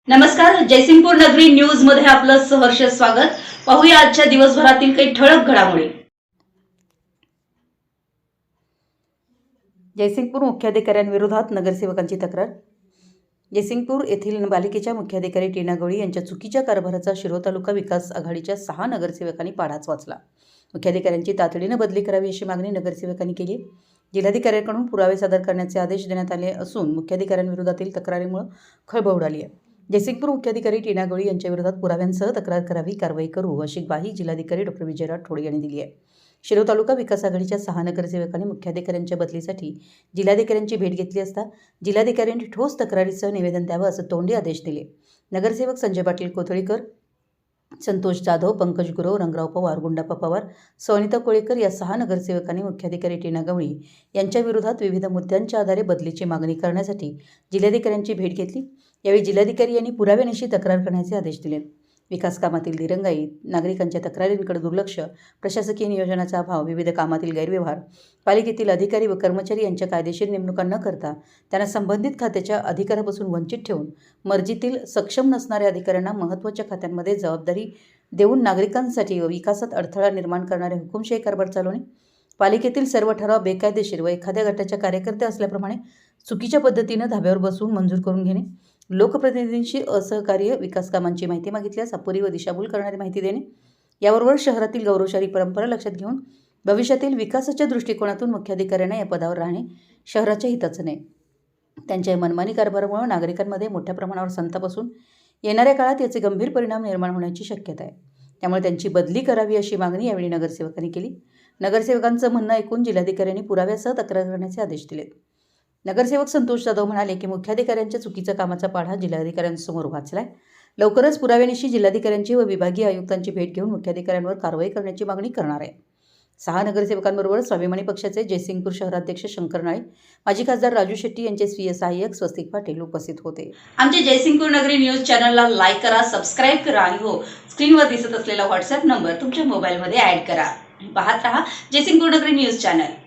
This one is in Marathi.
नमस्कार, जयसिंगपूर नगरी न्यूज मध्ये आपलं सहर्ष स्वागत। पाहूया आजच्या दिवसभरातील काही ठळक घडामोडी। जयसिंगपूर मुख्याधिकाऱ्यांविरोधात नगरसेवकांची तक्रार। जयसिंगपूर येथील पालिकेच्या मुख्याधिकारी टीना गवळी यांच्या चुकीच्या कारभाराचा शिरोळ तालुका विकास आघाडीच्या 6 नगरसेवकांनी पाढाच वाचला। मुख्याधिकाऱ्यांची तातडीने बदली करावी अशी मागणी नगरसेवकांनी केली। जिल्हाधिकाऱ्यांकडून पुरावे सादर करण्याचे आदेश देण्यात आले असून मुख्याधिकाऱ्यांविरोधातील तक्रारीमुळे खळबळ उडाली आहे। जयसिंगपूर मुख्याधिकारी टीना गवळी यांच्या विरोधात पुराव्यांसह तक्रार करावी, कारवाई करू अशी ग्वाही जिल्हाधिकारी डॉ. विजय राठोड यांनी दिली आहे। शिरोळ तालुका विकास आघाडीच्या 6 नगरसेवकांनी मुख्याधिकाऱ्यांच्या बदलीसाठी जिल्हाधिकाऱ्यांची भेट घेतली असता जिल्हाधिकाऱ्यांनी ठोस तक्रारीसह निवेदन द्यावं असं तोंडी आदेश दिले। नगरसेवक संजय पाटील कोथळीकर, संतोष जाधव, पंकज गुरव, रंगराव पवार, गुंडाप्पा पवार, सवनिता कोळेकर या 6 नगरसेवकांनी मुख्याधिकारी टीना गवळी यांच्या विरोधात विविध मुद्द्यांच्या आधारे बदलीची मागणी करण्यासाठी जिल्हाधिकाऱ्यांची भेट घेतली। यावेळी जिल्हाधिकारी यांनी पुराव्यानिशी तक्रार करण्याचे आदेश दिले। विकास कामातील दिरंगाई, नागरिकांच्या तक्रारींकडे दुर्लक्ष, प्रशासकीय नियोजनाचा अभाव, विविध कामातील गैरव्यवहार, पालिकेतील अधिकारी व कर्मचारी यांच्या कायदेशीर नेमणुका न करता त्यांना संबंधित खात्याच्या अधिकारापासून वंचित ठेवून मर्जीतील सक्षम नसणाऱ्या अधिकाऱ्यांना महत्त्वाच्या खात्यांमध्ये जबाबदारी देऊन नागरिकांसाठी व विकासात अडथळा निर्माण करणारे हुकुमशाही कारभार चालवणे, पालिकेतील सर्व ठराव बेकायदेशीर व एखाद्या गटाच्या कार्यकर्ते असल्याप्रमाणे चुकीच्या पद्धतीने धाब्यावर बसवून मंजूर करून घेणे, लोकप्रतिनिधींशी असहकार्य, विकास कामांची माहिती मागितल्यास अपुरी व दिशाभूल करणारी माहिती देणे, याबरोबर शहरातील गौरवशाली परंपरा लक्षात घेऊन भविष्यातील विकासाच्या दृष्टिकोनातून मुख्याधिकाऱ्यांना या पदावर राहणे शहराच्या हिताचं नाही। त्यांच्या मनमानी कारभारामुळे नागरिकांमध्ये मोठ्या प्रमाणावर संताप असून येणाऱ्या काळात याचे गंभीर परिणाम निर्माण होण्याची शक्यता आहे। त्यामुळे त्यांची बदली करावी अशी मागणी यावेळी नगरसेवकांनी केली। नगरसेवकांचं म्हणणं ऐकून जिल्हाधिकाऱ्यांनी पुराव्यासह तक्रार करण्याचे आदेश दिले। नगरसेवक संतोष जाधव म्हणाले की मुख्याधिकाऱ्यांच्या चुकीच्या कामाचा पाढा जिल्हाधिकाऱ्यांसमोर वाचलाय। लवकरच पुराव्यानिशी जिल्हाधिकाऱ्यांची व विभागीय आयुक्तांची भेट घेऊन मुख्याधिकाऱ्यांवर कारवाई करण्याची मागणी करणार आहे। 6 नगरसेवकांबरोबर स्वाभिमानी पक्षाचे जयसिंगपूर शहराध्यक्ष शंकर नाळे, माजी खासदार राजू शेट्टी यांचे स्वीय सहाय्यक स्वस्तिक पाटील उपस्थित होते। आमच्या जयसिंगपूर नगरी न्यूज चॅनलला लाईक करा, सबस्क्राईब करा आणि हो, स्क्रीनवर दिसत असलेला व्हॉट्सअप नंबर तुमच्या मोबाईलमध्ये ॲड करा। पाहत रहा जयसिंगपूर नगरी न्यूज चॅनल।